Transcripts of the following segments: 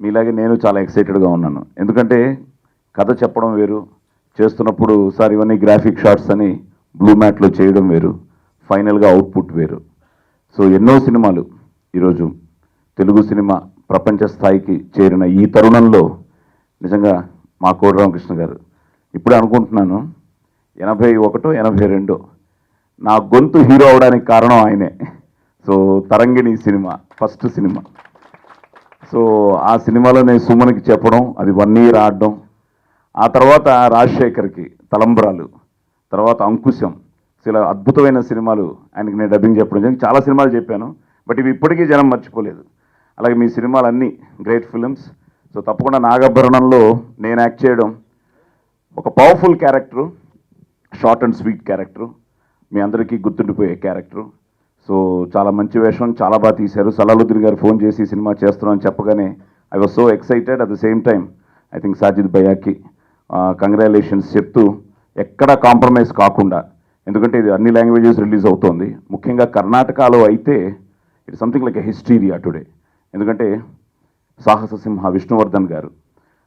మీలాగే నేను చాలా ఎక్సైటెడ్గా ఉన్నాను. ఎందుకంటే కథ చెప్పడం వేరు, చేస్తున్నప్పుడు సార్ ఇవన్నీ గ్రాఫిక్ షాట్స్ అని బ్లూ మ్యాట్లో చేయడం వేరు, ఫైనల్గా అవుట్పుట్ వేరు. సో ఎన్నో సినిమాలు ఈరోజు తెలుగు సినిమా ప్రపంచ స్థాయికి చేరిన ఈ తరుణంలో నిజంగా మా కోడి రామకృష్ణ గారు ఇప్పుడే అనుకుంటున్నాను 81 82 నా గొంతు హీరో అవడానికి కారణం ఆయనే. సో తరంగిణి సినిమా ఫస్ట్ సినిమా. సో ఆ సినిమాలో నేను సుమన్కి చెప్పడం, అది 1 year ఆడడం, ఆ తర్వాత రాజశేఖర్కి తలంబ్రాలు, తర్వాత అంకుశం, ఇలా అద్భుతమైన సినిమాలు ఆయనకి నేను డబ్బింగ్ చెప్పడం జరిగింది. చాలా సినిమాలు చెప్పాను, బట్ ఇవి ఇప్పటికీ జనం మర్చిపోలేదు. అలాగే మీ సినిమాలన్నీ గ్రేట్ ఫిలిమ్స్. సో తప్పకుండా నాగాభరణంలో నేను యాక్ట్ చేయడం ఒక powerful character, short and sweet character, మీ అందరికీ గుర్తుండిపోయే క్యారెక్టరు. సో చాలా మంచి వేషం, చాలా బాగా తీశారు. సలాలుద్దీన్ గారు ఫోన్ చేసి సినిమా చేస్తున్నామని చెప్పగానే I was so excited. At the same time I think Sajid భయ్యాకి కంగ్రాచులేషన్స్ చెప్తూ ఎక్కడా కాంప్రమైజ్ కాకుండా, ఎందుకంటే ఇది అన్ని లాంగ్వేజెస్ రిలీజ్ అవుతోంది. ముఖ్యంగా కర్ణాటకలో అయితే it something like a hysteria today. ఎందుకంటే సాహస సింహ విష్ణువర్ధన్ గారు,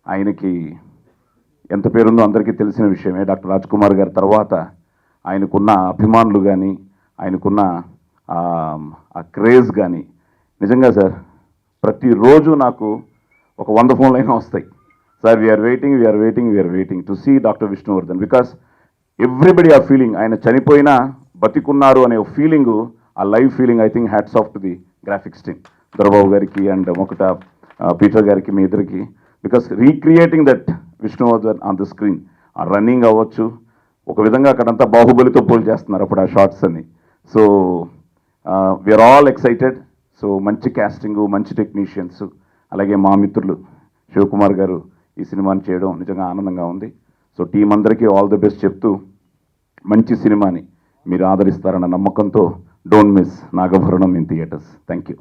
ఆయనకి ఎంత పేరుందో అందరికీ తెలిసిన విషయమే. డాక్టర్ రాజ్ కుమార్ గారి తర్వాత ఆయనకున్న అభిమానులు కానీ, ఆయనకున్న ఆ క్రేజ్ కానీ, నిజంగా సార్ ప్రతిరోజు నాకు ఒక 100 ఫోన్లైనా వస్తాయి. Sir we are waiting to see doctor Vishnuvardhan, because everybody ఆ ఫీలింగ్, ఆయన చనిపోయినా బతికున్నారు అనే ఫీలింగు, ఆ live feeling. I think hats off to the graphics team, Dorababu గారికి అండ్ మొకట పీటర్ గారికి, మీ ఇద్దరికి, because recreating that Vishnuvardhan on the screen. ఆ రన్నింగ్ అవ్వచ్చు, ఒక విధంగా అక్కడంతా బాహుబలితో పోల్ చేస్తున్నారు అప్పుడు ఆ షార్ట్స్ అన్ని. So we are all excited. So మంచి క్యాస్టింగు, మంచి టెక్నీషియన్స్, అలాగే మా మిత్రులు శివకుమార్ గారు ఈ సినిమాని చేయడం నిజంగా ఆనందంగా ఉంది. సో టీం అందరికీ ఆల్ ది బెస్ట్ చెప్తూ, మంచి సినిమాని మీరు ఆదరిస్తారన్న నమ్మకంతో don't miss Nagabharanam in theatres. Thank you.